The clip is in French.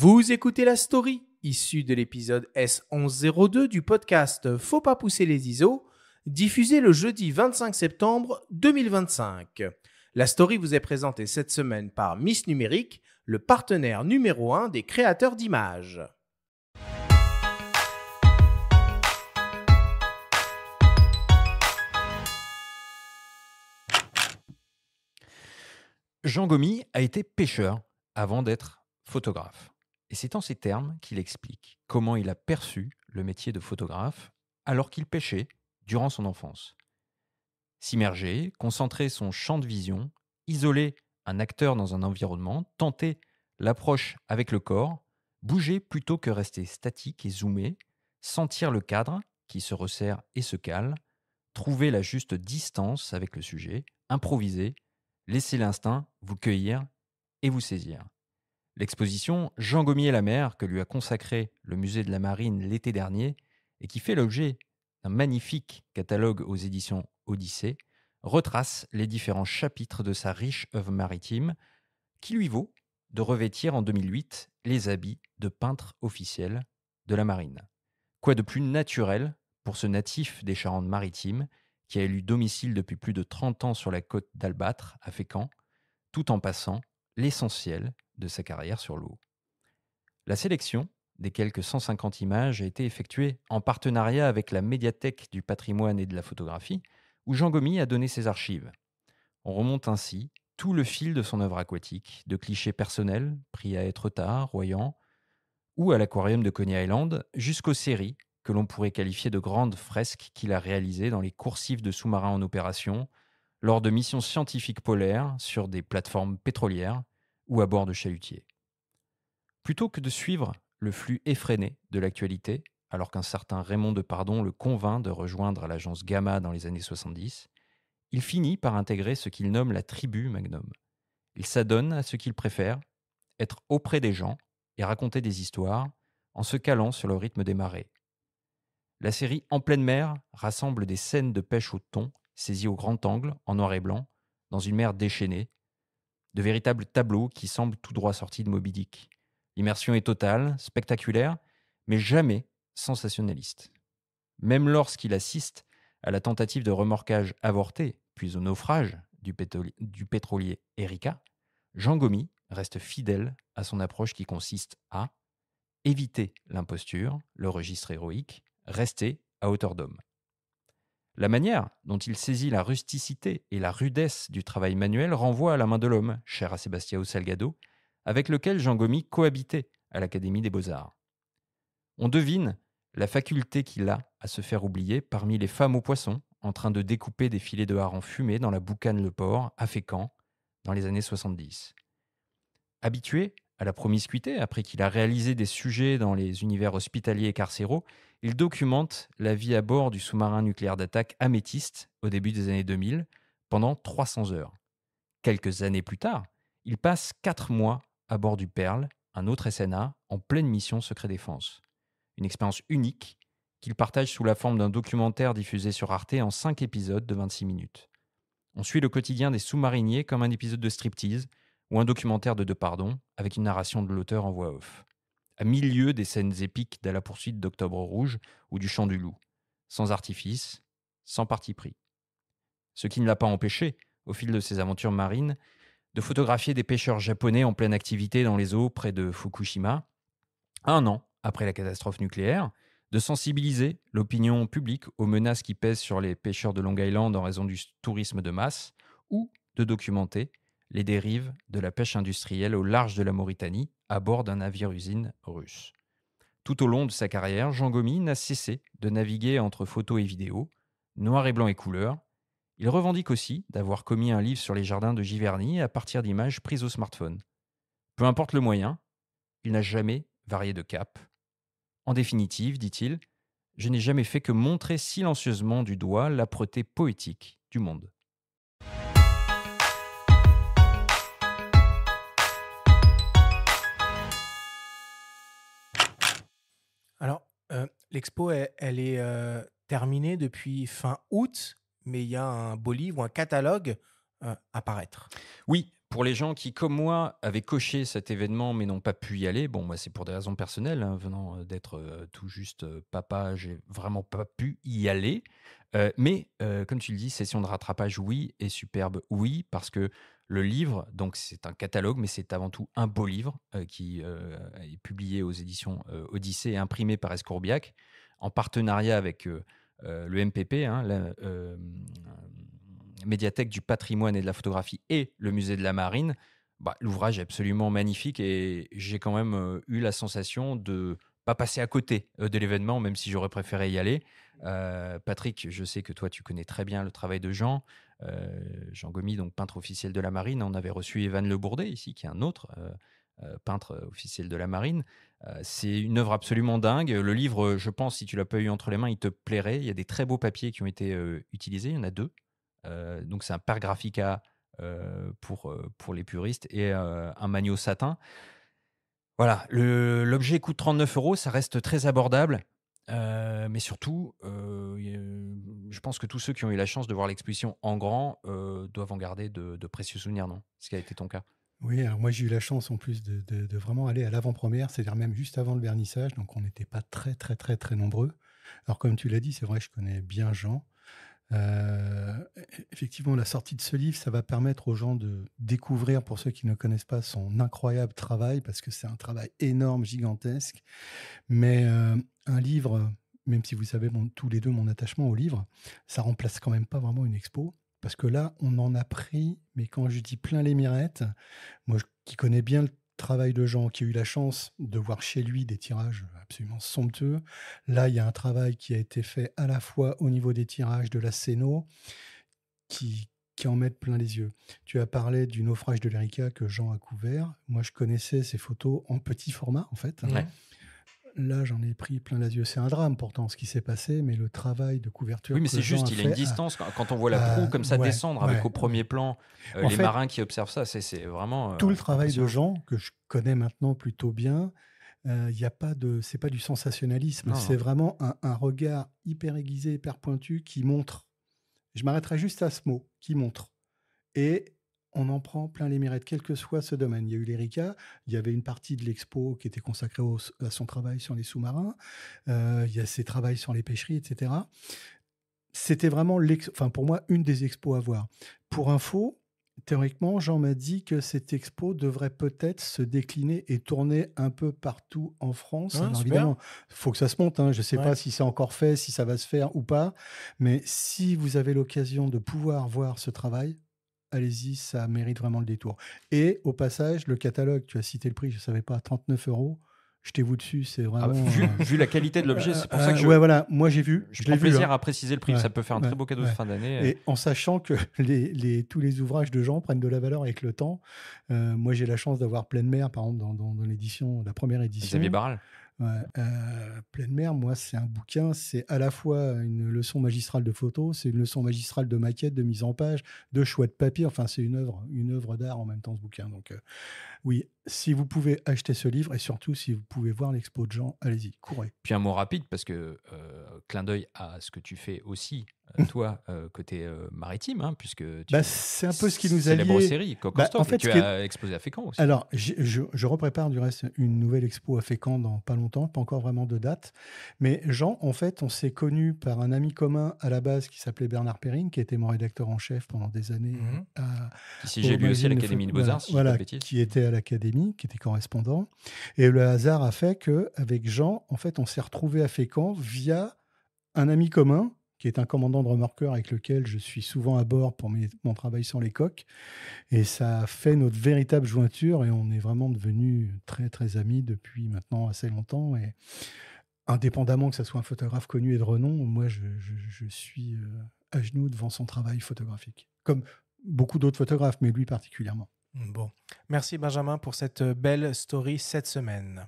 Vous écoutez la story, issue de l'épisode S1102 du podcast Faut pas pousser les ISO, diffusé le jeudi 25 septembre 2025. La story vous est présentée cette semaine par Miss Numérique, le partenaire numéro 1 des créateurs d'images. Jean Gomy a été pêcheur avant d'être photographe. Et c'est en ces termes qu'il explique comment il a perçu le métier de photographe alors qu'il pêchait durant son enfance. S'immerger, concentrer son champ de vision, isoler un acteur dans un environnement, tenter l'approche avec le corps, bouger plutôt que rester statique et zoomer, sentir le cadre qui se resserre et se cale, trouver la juste distance avec le sujet, improviser, laisser l'instinct vous cueillir et vous saisir. L'exposition Jean Gomy et la mer, que lui a consacré le musée de la Marine l'été dernier et qui fait l'objet d'un magnifique catalogue aux éditions Odyssée, retrace les différents chapitres de sa riche œuvre maritime qui lui vaut de revêtir en 2008 les habits de peintre officiel de la Marine. Quoi de plus naturel pour ce natif des Charentes-Maritimes qui a élu domicile depuis plus de 30 ans sur la côte d'Albâtre à Fécamp, tout en passant l'essentiel de sa carrière sur l'eau. La sélection des quelques 150 images a été effectuée en partenariat avec la médiathèque du patrimoine et de la photographie, où Jean Gomy a donné ses archives. On remonte ainsi tout le fil de son œuvre aquatique, de clichés personnels pris à Étretat, Royan ou à l'aquarium de Coney Island, jusqu'aux séries que l'on pourrait qualifier de grandes fresques qu'il a réalisées dans les coursifs de sous-marins en opération, lors de missions scientifiques polaires sur des plateformes pétrolières ou à bord de chalutiers. Plutôt que de suivre le flux effréné de l'actualité, alors qu'un certain Raymond Depardon le convainc de rejoindre l'agence Gamma dans les années 70, il finit par intégrer ce qu'il nomme la tribu Magnum. Il s'adonne à ce qu'il préfère, être auprès des gens et raconter des histoires en se calant sur le rythme des marées. La série En pleine mer rassemble des scènes de pêche au thon saisies au grand angle, en noir et blanc, dans une mer déchaînée, de véritables tableaux qui semblent tout droit sortis de Moby Dick. L'immersion est totale, spectaculaire, mais jamais sensationnaliste. Même lorsqu'il assiste à la tentative de remorquage avorté, puis au naufrage du pétrolier Erika, Jean Gomy reste fidèle à son approche qui consiste à éviter l'imposture, le registre héroïque, rester à hauteur d'homme. La manière dont il saisit la rusticité et la rudesse du travail manuel renvoie à la main de l'homme, cher à Sebastião Salgado, avec lequel Jean Gomy cohabitait à l'Académie des Beaux-Arts. On devine la faculté qu'il a à se faire oublier parmi les femmes aux poissons, en train de découper des filets de hareng fumés dans la boucane Le Port, à Fécamp, dans les années 70. Habitué à la promiscuité, après qu'il a réalisé des sujets dans les univers hospitaliers et carcéraux, il documente la vie à bord du sous-marin nucléaire d'attaque Améthyste au début des années 2000 pendant 300 heures. Quelques années plus tard, il passe 4 mois à bord du Perle, un autre SNA, en pleine mission secret défense. Une expérience unique qu'il partage sous la forme d'un documentaire diffusé sur Arte en 5 épisodes de 26 minutes. On suit le quotidien des sous-mariniers comme un épisode de striptease ou un documentaire de Depardon avec une narration de l'auteur en voix off. À milieu des scènes épiques de la poursuite d'Octobre Rouge ou du Chant du Loup, sans artifice, sans parti pris. Ce qui ne l'a pas empêché, au fil de ses aventures marines, de photographier des pêcheurs japonais en pleine activité dans les eaux près de Fukushima, 1 an après la catastrophe nucléaire, de sensibiliser l'opinion publique aux menaces qui pèsent sur les pêcheurs de Long Island en raison du tourisme de masse, ou de documenter les dérives de la pêche industrielle au large de la Mauritanie à bord d'un navire-usine russe. Tout au long de sa carrière, Jean Gomy n'a cessé de naviguer entre photos et vidéos, noir et blanc et couleur. Il revendique aussi d'avoir commis un livre sur les jardins de Giverny à partir d'images prises au smartphone. Peu importe le moyen, il n'a jamais varié de cap. En définitive, dit-il, je n'ai jamais fait que montrer silencieusement du doigt l'âpreté poétique du monde. Alors, l'expo, elle est terminée depuis fin août, mais il y a un beau livre ou un catalogue à paraître. Oui, Pour les gens qui, comme moi, avaient coché cet événement mais n'ont pas pu y aller, bon, moi, c'est pour des raisons personnelles, hein, venant d'être tout juste papa, j'ai vraiment pas pu y aller. Mais comme tu le dis, session de rattrapage, oui, et superbe, oui, parce que le livre, donc c'est un catalogue, mais c'est avant tout un beau livre qui est publié aux éditions Odyssée et imprimé par Escourbiac en partenariat avec le MPP, hein, Médiathèque du patrimoine et de la photographie et le musée de la marine. Bah, l'ouvrage est absolument magnifique et j'ai quand même eu la sensation de pas passer à côté de l'événement, même si j'aurais préféré y aller. Patrick, je sais que toi, tu connais très bien le travail de Jean. Jean Gomy, donc peintre officiel de la marine. On avait reçu Evan Le Bourdet ici, qui est un autre peintre officiel de la marine. C'est une œuvre absolument dingue. Le livre, je pense, si tu l'as pas eu entre les mains, il te plairait. Il y a des très beaux papiers qui ont été utilisés. Il y en a 2. Donc c'est un Per Graphica pour les puristes et un Magno satin. Voilà, l'objet coûte 39 €, ça reste très abordable. Mais surtout, je pense que tous ceux qui ont eu la chance de voir l'exposition en grand doivent en garder de précieux souvenirs, non? Ce qui a été ton cas. Oui, alors moi j'ai eu la chance en plus de vraiment aller à l'avant-première, c'est-à-dire même juste avant le vernissage, donc on n'était pas très très très très nombreux. Alors comme tu l'as dit, c'est vrai, je connais bien Jean. Effectivement, la sortie de ce livre, ça va permettre aux gens de découvrir, pour ceux qui ne connaissent pas, son incroyable travail, parce que c'est un travail énorme, gigantesque. Mais un livre, même si vous savez tous les deux mon attachement au livre, ça remplace quand même pas vraiment une expo. Parce que là, on en a pris, mais quand je dis plein les mirettes, moi qui connais bien le travail de Jean, qui a eu la chance de voir chez lui des tirages absolument somptueux, là, il y a un travail qui a été fait à la fois au niveau des tirages de la Céno, qui en mettent plein les yeux. Tu as parlé du naufrage de l'Erika que Jean a couvert. Moi, je connaissais ces photos en petit format, en fait. Ouais. Là, j'en ai pris plein les yeux. C'est un drame pourtant ce qui s'est passé, mais le travail de couverture. Oui, mais que c'est Jean juste, a il a une fait distance. Quand on voit la proue comme ça ouais, descendre avec ouais, au premier plan En les fait, marins qui observent ça, c'est vraiment tout le travail de impressionnant. Jean, que je connais maintenant plutôt bien, y a pas de, c'est pas du sensationnalisme, Non, c'est non. vraiment un regard hyper aiguisé, hyper pointu qui montre. Je m'arrêterai juste à ce mot, qui montre. Et on en prend plein les mirettes, quel que soit ce domaine. Il y a eu l'Erika, il y avait une partie de l'expo qui était consacrée à son travail sur les sous-marins, il y a ses travaux sur les pêcheries, etc. C'était vraiment, enfin, pour moi, une des expos à voir. Pour info, théoriquement, Jean m'a dit que cette expo devrait peut-être se décliner et tourner un peu partout en France. Ouais, Alors super. évidemment, il faut que ça se monte, hein. Je ne sais Ouais. pas si c'est encore fait, si ça va se faire ou pas. Mais si vous avez l'occasion de pouvoir voir ce travail, allez-y, ça mérite vraiment le détour. Et au passage, le catalogue, tu as cité le prix, je ne savais pas, 39 €. Jetez-vous dessus, c'est Ah, vraiment. vu la qualité de l'objet, c'est pour ça que Ouais, voilà, moi j'ai vu. je Je l'ai prends vu, plaisir hein. à préciser le prix. Ouais, Ça peut faire un ouais, très beau cadeau de ouais. fin d'année. Et en sachant que tous les ouvrages de Jean prennent de la valeur avec le temps. Moi, j'ai la chance d'avoir Pleine Mer, par exemple, dans l'édition, la première édition. Xavier Barral. Ouais, Pleine Mer, moi, c'est un bouquin, c'est à la fois une leçon magistrale de photo, c'est une leçon magistrale de maquette, de mise en page, de choix de papier. Enfin, c'est une œuvre d'art en même temps, ce bouquin. Donc, oui, si vous pouvez acheter ce livre et surtout si vous pouvez voir l'expo de Jean, allez-y, courez. Puis un mot rapide, parce que clin d'œil à ce que tu fais aussi, toi, côté maritime, hein, puisque C'est un peu ce qui nous a célèbre liés. série, Coq-en-Stock, En fait, tu as exposé à Fécamp aussi. Alors, je reprépare du reste une nouvelle expo à Fécamp dans pas longtemps, pas encore vraiment de date. Mais Jean, en fait, on s'est connus par un ami commun à la base qui s'appelait Bernard Perrine, qui était mon rédacteur en chef pendant des années. Qui siégeait lui aussi à l'Académie de Beaux-Arts, si je dis pas de bêtises. Qui était à l'Académie, qui était correspondant. Et le hasard a fait qu'avec Jean, en fait, on s'est retrouvés à Fécamp via un ami commun qui est un commandant de remorqueur avec lequel je suis souvent à bord pour mon travail sur les coques. Et ça a fait notre véritable jointure et on est vraiment devenus très, très amis depuis maintenant assez longtemps. Et indépendamment que ça soit un photographe connu et de renom, moi, je suis à genoux devant son travail photographique. Comme beaucoup d'autres photographes, mais lui particulièrement. Bon. Merci Benjamin pour cette belle story cette semaine.